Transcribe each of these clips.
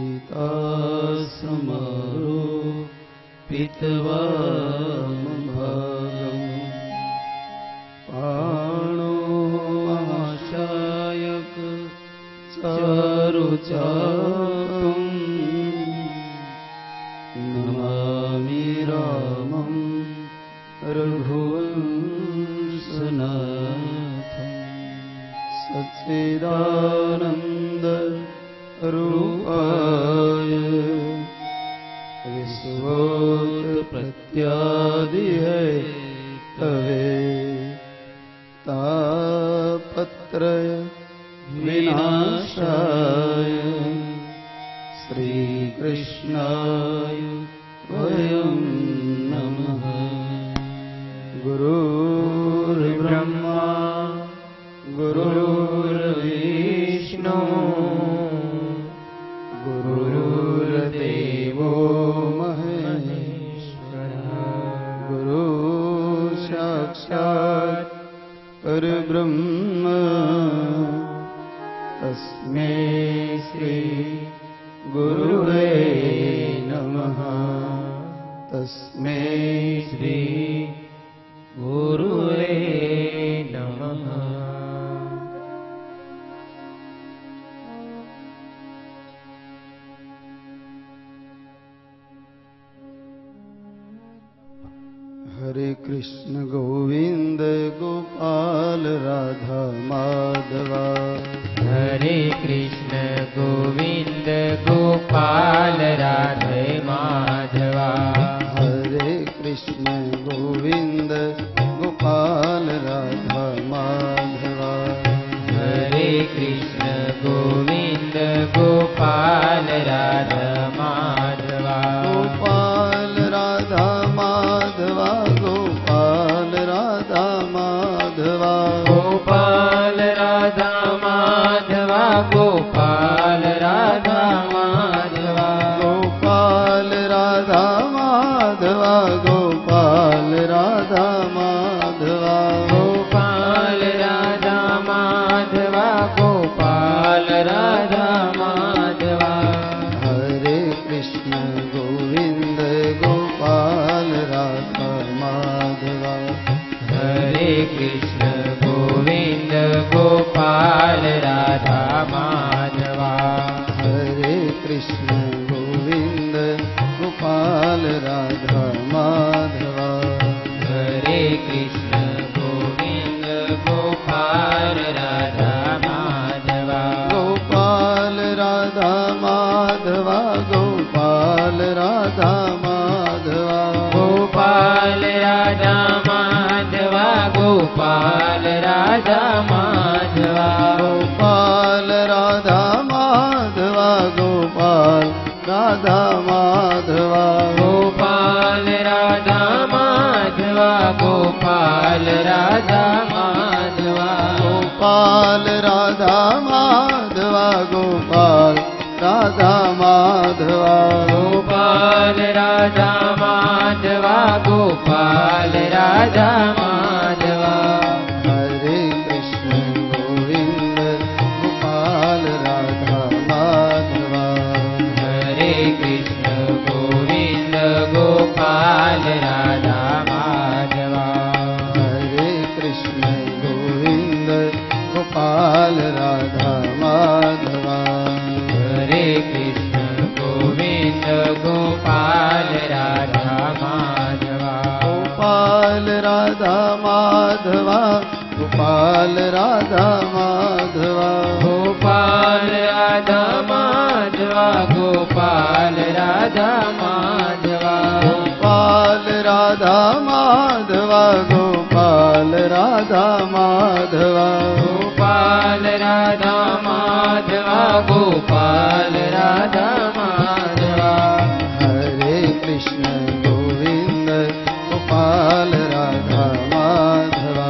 सीता समारोपित्वा भागम् पाणो महाशायक चारुचापम् नमामि रामं रघुवंशनाथम् सच्चिदानन्द रूपाय विश्वोत्पत्त्यादिहेतवे तापत्रय विनाशाय श्रीकृष्णाय वयं नमः। गुरुर्ब्रह्मा गुरुर्विष्णु गुरुर्देवो महेश्वरः गुरु साक्षात् परब्रह्म तस्मै श्री गुरुवे नमः। तस्मै श्री गुरुवे नमः। हरे कृष्ण गोविंद गोपाल राधा माधवा हरे कृष्ण गोविंद गोपाल राधे माधवा हरे कृष्ण गोविंद गोपाल राधा माधवा हरे कृष्ण गोविंद गोपाल राधा माधवा गोपाल राधा माधवा गोपाल राधा माधवा गोपाल राधा माधवा गोपाल राधा माधवा गोपाल राधा माधवा गोपाल राधा माधवा गोपाल राधा माधवा गोपाल राधा माधवा हरे कृष्ण गोविंद गोपाल राधा माधवा हरे कृष्ण गोविंद गोपाल राधा माधवा हरे कृष्ण गोविंद गोपाल राधा माधवा हरे कृष्ण गोविंद गोपाल राधा माधवा गोपाल राधा माधवा गोपाल राधा माधवा गोपाल राधा माधवा गोपाल राधा माधवा गोपाल राधा माधवा गोपाल राधा माधवा गोपाल राधा माधवा गोपाल राधा माधवा गोपाल राधा माधवा गोपाल राधा माधवा गोपाल राधा माधवा गोपाल राधा माधवा हरे कृष्ण गोविंद गोपाल राधा माधवा हरे कृष्ण गोविंद गोपाल राधा माधवा हरे कृष्ण गोविंद गोपाल राधा माधवा हरे कृष्ण गोविंद गोपाल राधा माधवा गोपाल राधा माधवा गोपाल राधा माधवा गोपाल राधा माधवा गोपाल राधा माधवा गोपाल राधा माधवा गोपाल राधा माधवा गोपाल राधा माधवा गोपाल राधा माधवा हरे कृष्ण गोविंद गोपाल राधा माधवा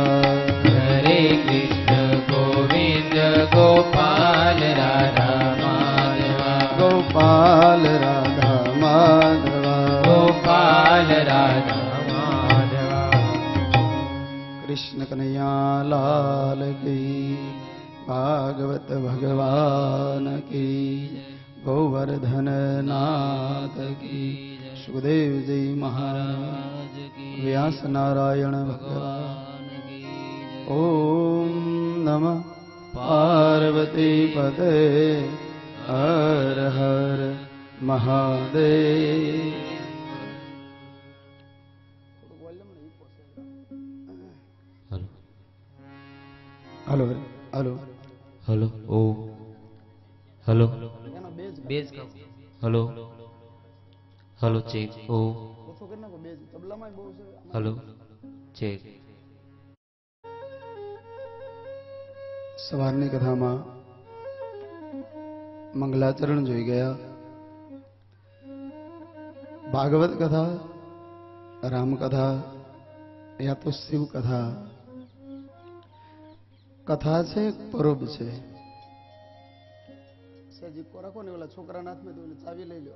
हरे कृष्ण गोविंद गोपाल राधा माधवा गोपाल राधा माधवा गोपाल राधा माधवा। कृष्ण कन्हैया लाल की भागवत भगवान की गोवर्धन नाथ की सुखदेव जी महाराज की व्यास नारायण भगवान की ओम नमः पार्वती पते हर हर महादेव। हेलो हेलो हेलो ओ हेलो बेज हेलो हेलो चेक ओ हेलो चेक। સવારની કથામાં મંગલાચરણ જોઈ ગયા। ભાગવત કથા, રામકથા યા તો શિવ કથા, કથા છે પરોબ છે। સજી કોરાકો ને ઓલા છોકરાના હાથમાં તો ચાવી લઈ લો।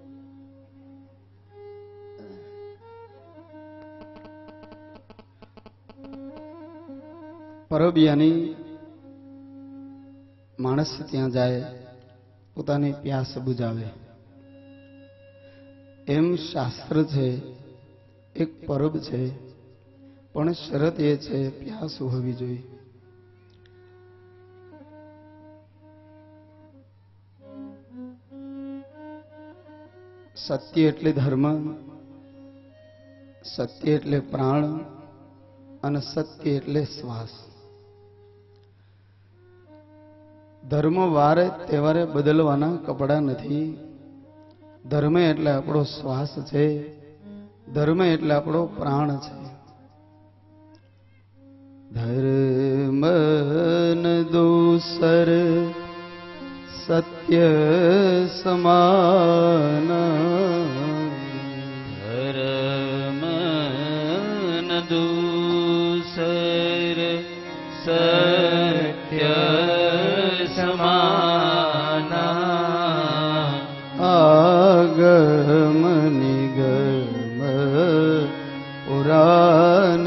પરોબ યાની માણસ ત્યાં જાય પોતાની પ્યાસ બુજાવે એમ શાસ્ત્ર છે। એક પરોબ છે પણ શરત એ છે પ્યાસ હોવી જોઈએ। સત્ય એટલે ધર્મ, સત્ય એટલે પ્રાણ અને સત્ય એટલે શ્વાસ। ધર્મ વારે તહેવારે બદલવાના કપડા નથી। ધર્મ એટલે આપણો શ્વાસ છે, ધર્મ એટલે આપણો પ્રાણ છે। ધર્મ ન દૂસર સત્ય સમાન, धर्म न दूसर सत्य समाना। आगम निगम पुराण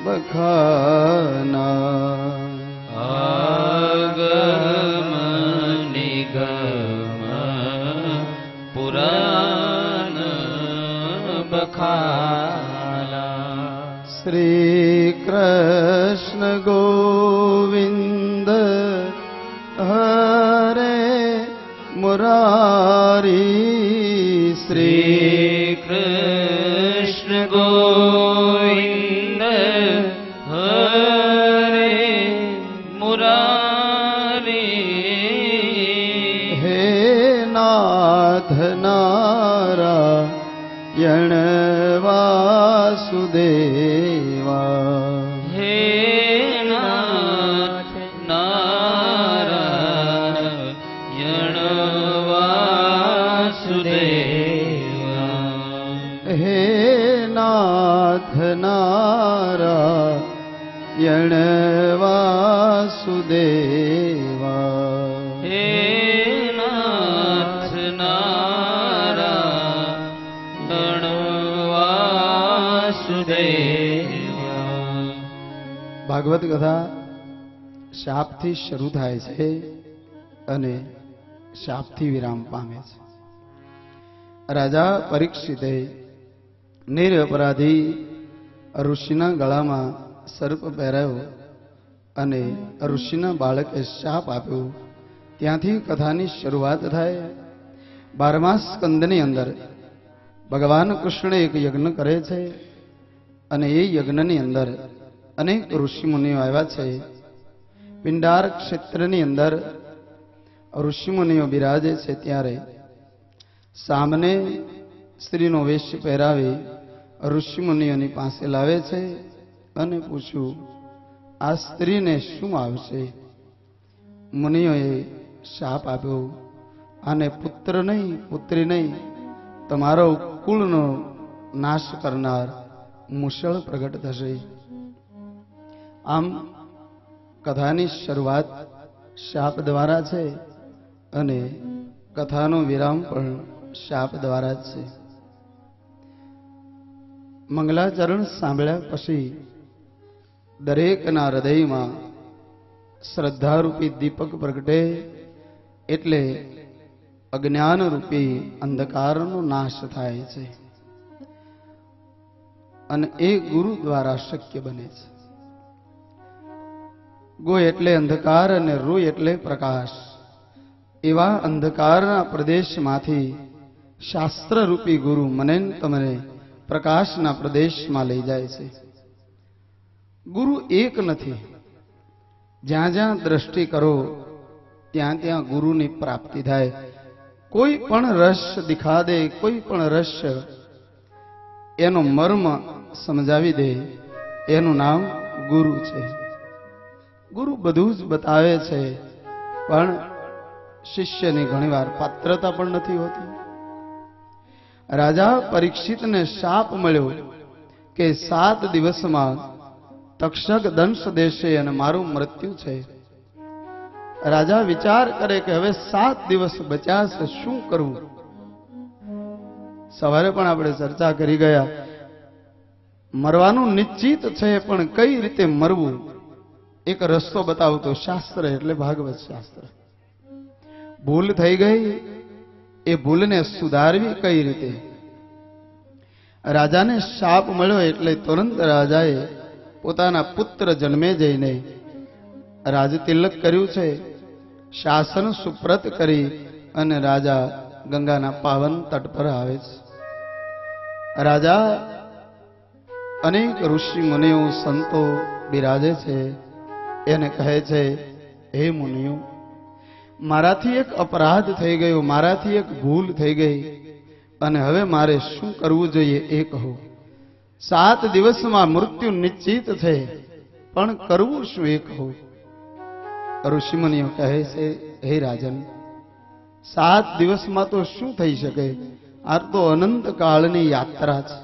बखाना। आगम निगम पुराण बखाना। श्री कृष्ण गोविंद हरे मुरारी। श्री कृष्ण गोविंद हरे मुरारी। हे नाथ नारायण वासुदेवा। हे नाथ नारायण वासुदेवा। हे नाथ नारायण वासुदेवा। हे नाथ नारायण वासुदेवा। ભાગવત કથા શાપથી શરૂ થાય છે અને શાપથી વિરામ પામે છે। રાજા પરીક્ષિતે નિરપરાધી ઋષિના ગળામાં સર્પ પહેરાયો અને ઋષિના બાળકે શાપ આપ્યો। ત્યાંથી કથાની શરૂઆત થાય। 12મા સ્કંદની અંદર ભગવાન કૃષ્ણ એક યજ્ઞ કરે છે અને એ યજ્ઞની અંદર અનેક ઋષિ મુનિઓ આવ્યા છે। પિંડાર ક્ષેત્રની અંદર ઋષિ મુનિઓ બિરાજે છે ત્યારે સામને સ્ત્રીનો વેશ પહેરાવી ઋષિ મુનિઓની પાસે લાવે છે અને પૂછ્યું આ સ્ત્રીને શું આવશે? મુનિઓએ શાપ આપ્યો આને પુત્ર નહીં પુત્રી નહીં તમારો કુળનો નાશ કરનાર મુશળ પ્રગટ થશે। આમ કથાની શરૂઆત શાપ દ્વારા છે અને કથાનો વિરામ પણ શાપ દ્વારા જ છે। મંગલાચરણ સાંભળ્યા પછી દરેકના હૃદયમાં શ્રદ્ધારૂપી દીપક પ્રગટે એટલે અજ્ઞાન રૂપી અંધકારનો નાશ થાય છે અને એ ગુરુ દ્વારા શક્ય બને છે. ગો એટલે અંધકાર અને રૂ એટલે પ્રકાશ. એવા અંધકારના પ્રદેશમાંથી શાસ્ત્ર રૂપી ગુરુ મને તમને પ્રકાશના પ્રદેશમાં લઈ જાય છે. ગુરુ એક નથી. જ્યાં જ્યાં દ્રષ્ટિ કરો ત્યાં ત્યાં ગુરુની પ્રાપ્તિ થાય. કોઈ પણ રહસ્ય દિખા દે, કોઈ પણ રહસ્ય એનો મર્મ સમજાવી દે, એનું નામ ગુરુ છે. ગુરુ બધું જ બતાવે છે, પણ શિષ્યની ઘણીવાર પાત્રતા પણ નથી હોતી. રાજા પરીક્ષિતને શાપ મળ્યો કે 7 દિવસમાં તક્ષક દંશ દેશે અને મારું મૃત્યુ છે. રાજા વિચાર કરે કે હવે 7 દિવસ બચ્યા છે, શું કરવું? સવારે પણ આપણે ચર્ચા કરી ગયા, મરવાનું નિશ્ચિત છે, પણ કઈ રીતે મરવું એક રસ્તો બતાવતો શાસ્ત્ર એટલે ભાગવત શાસ્ત્ર. ભૂલ થઈ ગઈ, એ ભૂલને સુધારવી કઈ રીતે? રાજાને શાપ મળ્યો એટલે તુરંત રાજાએ પોતાના પુત્ર જન્મે જઈને રાજતિલક કર્યું છે. શાસન સુપ્રત કરી અને રાજા ગંગાના પાવન તટ પર આવે છે. રાજા અનેક ઋષિ મુનિઓ સંતો બિરાજે છે. એને કહે છે, હે મુનિઓ, મારાથી એક અપરાધ થઈ ગયો, મારાથી એક ભૂલ થઈ ગઈ, અને હવે મારે શું કરવું જોઈએ એ કહો. 7 દિવસમાં મૃત્યુ નિશ્ચિત છે, પણ કરવું શું એ કહો. ઋષિ મુનિઓ કહે છે, હે રાજન, 7 દિવસમાં તો શું થઈ શકે? આ તો અનંત કાળની યાત્રા છે.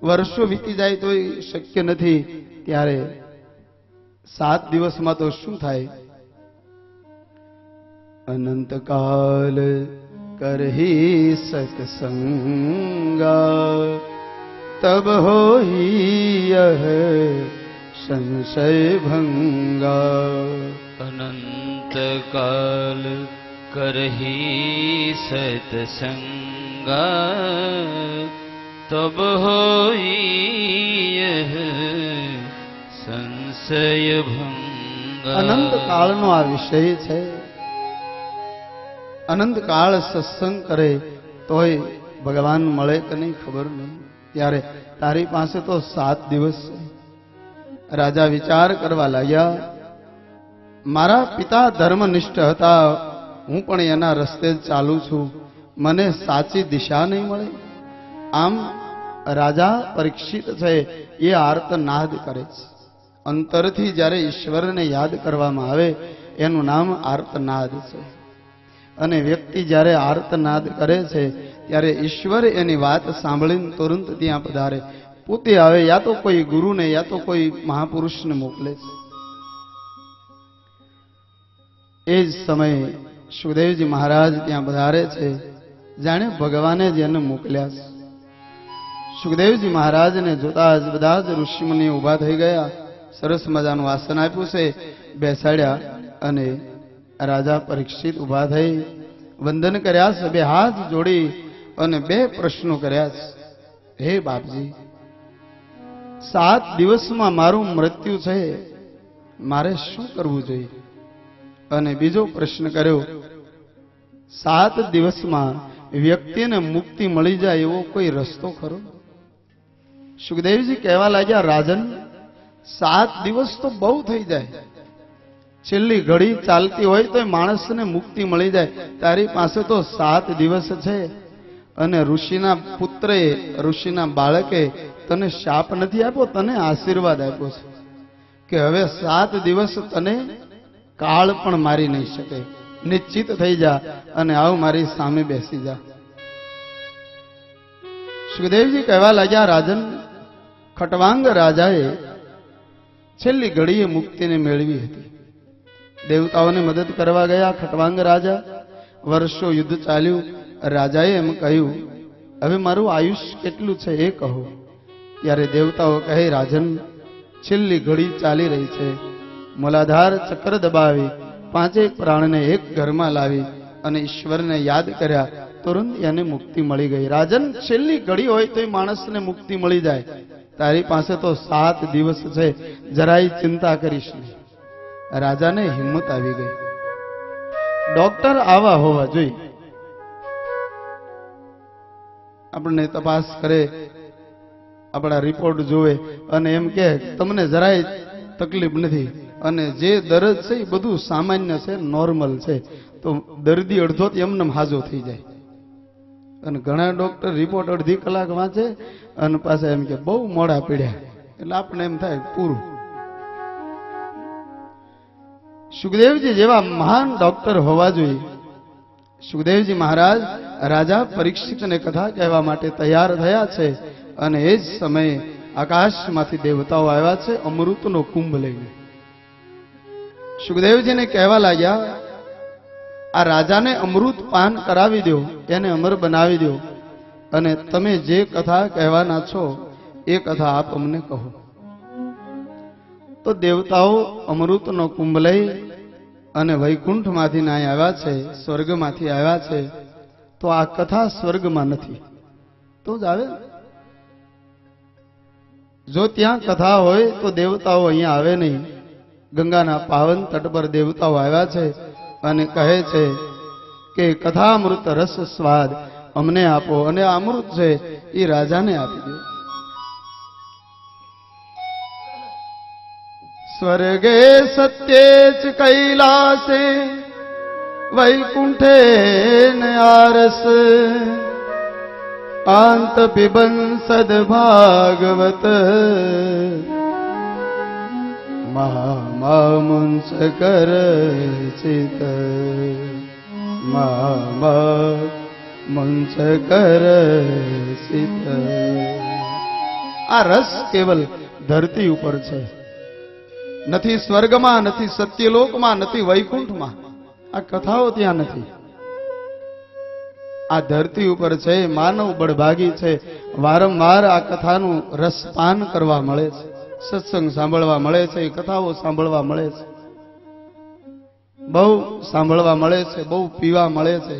વર્ષો વીતી જાય તો શક્ય નથી, ત્યારે 7 દિવસમાં તો શું થાય? અનંત કાલ કરહી સત્સંગા તબ હોઈ યહ સંશય ભંગા. અનંત કાલ કરહી સત્સંગા તબ હોઈ સંશય ભંગા. અનંત કાળનો આ વિષય છે. અનંત કાળ સત્સંગ કરે તોય ભગવાન મળે કે નહીં ખબર નહીં. ત્યારે તારી પાસે તો 7 દિવસ છે. રાજા વિચાર કરવા લાગ્યા, મારા પિતા ધર્મનિષ્ઠ હતા, હું પણ એના રસ્તે જ ચાલું છું, મને સાચી દિશા નહીં મળે. આમ રાજા પરીક્ષિત છે એ આર્તનાદ કરે છે. અંતરથી જ્યારે ઈશ્વરને યાદ કરવામાં આવે એનું નામ આર્તનાદ છે. અને વ્યક્તિ જ્યારે આર્તનાદ કરે છે ત્યારે ઈશ્વર એની વાત સાંભળીને તુરંત ત્યાં પધારે. પોતે આવે, યા તો કોઈ ગુરુને યા તો કોઈ મહાપુરુષને મોકલે છે. એ જ સમયે સુખદેવજી મહારાજ ત્યાં પધારે છે, જાણે ભગવાને જ એને મોકલ્યા છે. સુખદેવજી મહારાજને જોતા જ બધા જ ઋષિમુનિ ઉભા થઈ ગયા. સરસ મજાનું આસન આપ્યું છે, બેસાડ્યા અને રાજા પરીક્ષિત ઉભા થઈ વંદન કર્યા છે. 2 હાથ જોડી અને 2 પ્રશ્નો કર્યા છે. હે બાપજી, 7 દિવસમાં મારું મૃત્યુ છે, મારે શું કરવું જોઈએ? અને બીજો પ્રશ્ન કર્યો, 7 દિવસમાં વ્યક્તિને મુક્તિ મળી જાય એવો કોઈ રસ્તો ખરો? સુખદેવજી કહેવા લાગ્યા, રાજન, 7 દિવસ તો બહુ થઈ જાય. છેલ્લી ઘડી ચાલતી હોય તો માણસને મુક્તિ મળી જાય. તારી પાસે તો 7 દિવસ છે, અને ઋષિના પુત્રે, ઋષિના બાળકે તને શાપ નથી આપ્યો, તને આશીર્વાદ આપ્યો છે કે હવે 7 દિવસ તને કાળ પણ મારી નહીં શકે. નિશ્ચિત થઈ જા અને આવ મારી સામે બેસી જા. સુખદેવજી કહેવા લાગ્યા, રાજન, ખટવાંગ રાજાએ છેલ્લી ઘડીએ મુક્તિને મેળવી હતી. દેવતાઓને મદદ કરવા ગયા ખટવાંગ રાજા. વર્ષો યુદ્ધ ચાલ્યું. રાજાએ એમ કહ્યું, હવે મારું આયુષ્ય કેટલું છે એ કહો. ત્યારે દેવતાઓ કહે, રાજન, છેલ્લી ઘડી ચાલી રહી છે. મૂલાધાર ચક્ર દબાવી 5 પ્રાણને એક ઘરમાં લાવી અને ઈશ્વરને યાદ કર્યા, તુરંત એને મુક્તિ મળી ગઈ. રાજન, છેલ્લી ઘડી હોય તો માણસને મુક્તિ મળી જાય. તારી પાસે તો 7 દિવસ છે, જરાય ચિંતા કરીશ નહીં. રાજાને હિંમત આવી ગઈ. ડોક્ટર આવા હોવા જોઈએ. આપણને તપાસ કરે, આપણા રિપોર્ટ જોવે અને એમ કે તમને જરાય તકલીફ નથી અને જે દર્દ છે એ બધું સામાન્ય છે, નોર્મલ છે, તો દર્દી અડધો એમને હાજો થઈ જાય. અને ઘણા ડોક્ટર રિપોર્ટ અડધી કલાક વાંચે અને પાછા એમ કે બહુ મોડા પીડ્યા, એટલે આપણે એમ થાય પૂરું. સુખદેવજી જેવા મહાન ડોક્ટર હોવા જોઈએ. સુખદેવજી મહારાજ રાજા પરીક્ષિતને કથા કહેવા માટે તૈયાર થયા છે અને એ જ સમયે આકાશમાંથી દેવતાઓ આવ્યા છે અમૃતનો કુંભ લઈને. સુખદેવજીને કહેવા લાગ્યા, આ રાજાને અમૃત પાન કરાવી દો, એને અમર બનાવી દો અને તમે જે કથા કહેવાના છો એ કથા આપ અમને કહો. તો દેવતાઓ અમૃતનો કુંભ લઈ અને વૈકુંઠમાંથી નાય આવ્યા છે, સ્વર્ગમાંથી આવ્યા છે. તો આ કથા સ્વર્ગમાં નથી તો જ આવે. જો ત્યાં કથા હોય તો દેવતાઓ અહીંયા આવે નહીં. ગંગાના પાવન તટ પર દેવતાઓ આવ્યા છે અને કહે છે કે કથામૃત રસ સ્વાદ અમને આપો અને આ અમૃત છે એ રાજાને આપી દો. સ્વર્ગે સત્યે ચ કૈલાસે વૈકુંઠે આરસ આંત પિબન સદભાગવત મુંસ કર ચિત મુંસ કર ચિત. આ રસ કેવલ ધરતી ઉપર છે, નથી સ્વર્ગમાં, નથી સત્યલોકમાં, નથી વૈકુંઠમાં. આ કથાઓ ત્યાં નથી, આ ધરતી ઉપર છે. માનવ બળભાગી છે, વારંવાર આ કથાનું રસપાન કરવા મળે છે, સત્સંગ સાંભળવા મળે છે, કથાઓ સાંભળવા મળે છે, બહુ સાંભળવા મળે છે, બહુ પીવા મળે છે.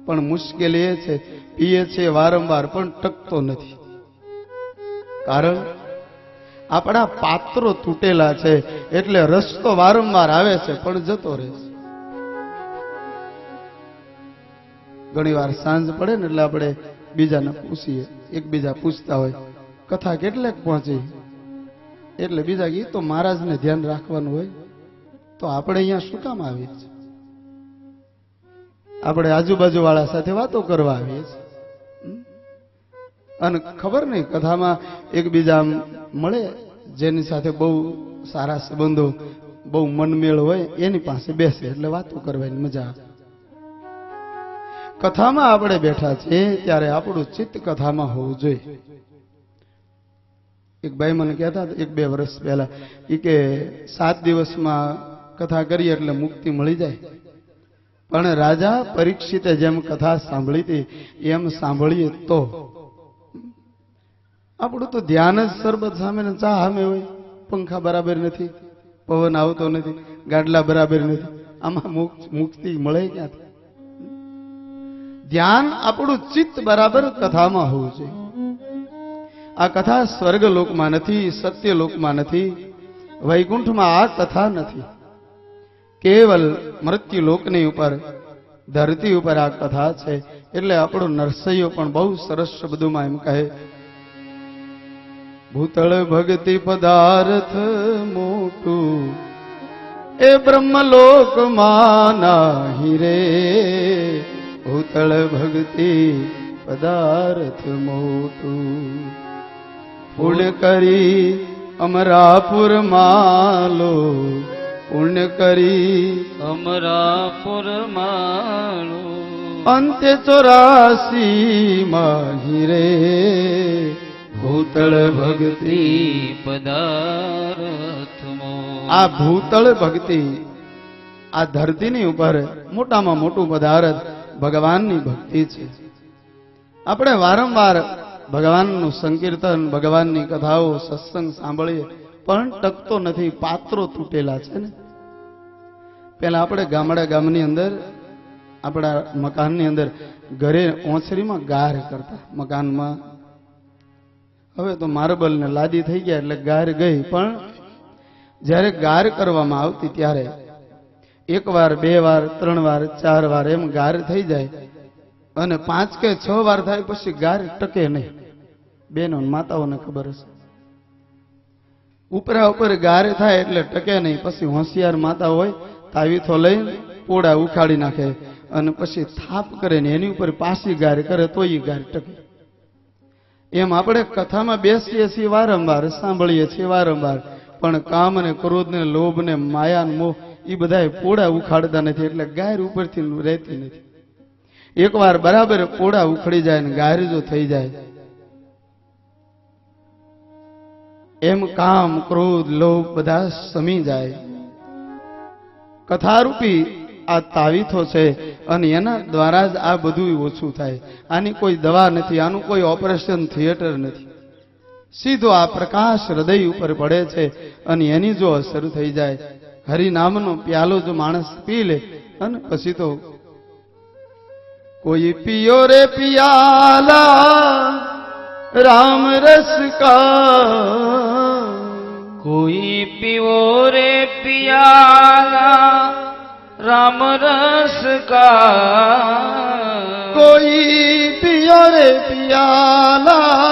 પણ મુશ્કેલી એ છે, પીએ છે વારંવાર પણ ટકતો નથી. કારણ આપણા પાત્રો તૂટેલા છે, એટલે રસ તો વારંવાર આવે છે પણ જતો રહે છે. ઘણી વાર સાંજ પડે ને એટલે આપણે બીજાને પૂછીએ, એકબીજા પૂછતા હોય કથા કેટલેક પહોંચી, એટલે બીજા ગીત તો મહારાજને ધ્યાન રાખવાનું હોય. તો આપણે અહીંયા શું કામ આવીએ છીએ? આપણે આજુબાજુ વાળા સાથે વાતો કરવા આવીએ છીએ અને ખબર નહીં કથામાં એકબીજા મળે, જેની સાથે બહુ સારા સંબંધો, બહુ મનમેળ હોય એની પાસે બેસે એટલે વાતો કરવાની મજા આવે. કથામાં આપણે બેઠા છીએ ત્યારે આપણું ચિત્ત કથામાં હોવું જોઈએ. એક ભાઈ મને કહેતા 1-2 વર્ષ પહેલા, એ કે 7 દિવસમાં કથા કરીએ એટલે મુક્તિ મળી જાય. પણ રાજા પરીક્ષિતે જેમ કથા સાંભળી હતી એમ સાંભળીએ તો આપણું તો ધ્યાન જ સરબત સામે ને ચા સામે હોય. પંખા બરાબર નથી, પવન આવતો નથી, ગાડલા બરાબર નથી, આમાં મુક્તિ મળે ક્યાંથી? ધ્યાન આપણું ચિત્ત બરાબર કથામાં હોવું જોઈએ. આ કથા સ્વર્ગલોકમાં નથી, સત્યલોકમાં નથી, વૈકુંઠમાં આ કથા નથી. કેવલ મૃત્યુલોકની ઉપર, ધરતી ઉપર આ કથા છે. એટલે આપણો નરસૈયો પણ બહુ સરસ શબ્દોમાં એમ કહે, ભૂતળ ભક્તિ પદાર્થ મોટું એ બ્રહ્મલોકમાં નાહી રે. ભૂતળ ભક્તિ પદાર્થ મોટું પુણ્ય કરી અમરાપુર માલો, પુણ્ય કરી અમરાપુર માળો અંતે 84 માહી રે. ભૂતળ ભક્તિ પદાર્થ આ ભૂતળ ભક્તિ, આ ધરતીની ઉપર મોટામાં મોટું પદાર્થ ભગવાનની ભક્તિ છે. આપણે વારંવાર ભગવાનનું સંકીર્તન, ભગવાનની કથાઓ, સત્સંગ સાંભળીએ પણ ટકતો નથી. પાત્રો તૂટેલા છે ને. પેલા આપણે ગામની અંદર આપણા મકાનની અંદર ઘરે ઓસરીમાં ગાર કરતા મકાનમાં. હવે તો માર્બલ ને લાદી થઈ ગયા એટલે ગાર ગઈ, પણ જ્યારે ગાર કરવામાં આવતી ત્યારે એક વાર, બે વાર, ત્રણ વાર, ચાર વાર એમ ગાર થઈ જાય અને 5 કે 6 વાર થાય પછી ગાર ટકે નહીં. બેનો માતાઓને ખબર હશે, ઉપરા ઉપર ગાર થાય એટલે ટકે નહીં. પછી હોશિયાર માતા હોય તાવીથો લઈને પોડા ઉખાડી નાખે અને પછી થાપ કરે ને એની ઉપર પાછી ગાર કરે તો એ ગાર ટકે. એમ આપણે કથામાં બેસીએ છીએ, વારંવાર સાંભળીએ છીએ વારંવાર, પણ કામ ને ક્રોધ ને લોભ ને માયા ને મોહ એ બધા પોડા ઉખાડતા નથી એટલે ગાર ઉપરથી રહેતી નથી. એકવાર બરાબર પોડા ઉખડી જાય ને ગાર જો થઈ જાય, એમ કામ ક્રોધ લોભ બધા સમી જાય. કથારૂપી આ તાવીથો છે અને એના દ્વારા જ આ બધું ઓછું થાય. આની કોઈ દવા નથી, આનું કોઈ ઓપરેશન થિયેટર નથી. સીધો આ પ્રકાશ હૃદય ઉપર પડે છે અને એની જો અસર થઈ જાય, હરિનામનો પ્યાલો જો માણસ પી લે અને પછી તો કોઈ પિયો રે પિયાલા રામ રસ કા, કોઈ પીવો રે પિયાલા રામ રસ કા, કોઈ પિયો રે પિયાલા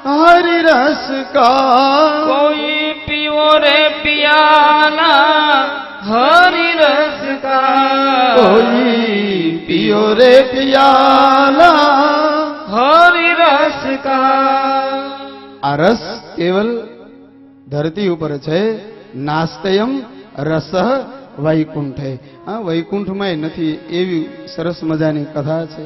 હરિ રસ કા, કોઈ પીવો રે પિયાલા હરિ રસ કા, કોઈ પિયો રે પિયાલા હરિ રસ કા. આ રસ કેવલ ધરતી ઉપર છે. નાસ્તયમ રસ વૈકુંઠે. આ વૈકુંઠમાં નથી એવી સરસ મજાની કથા છે.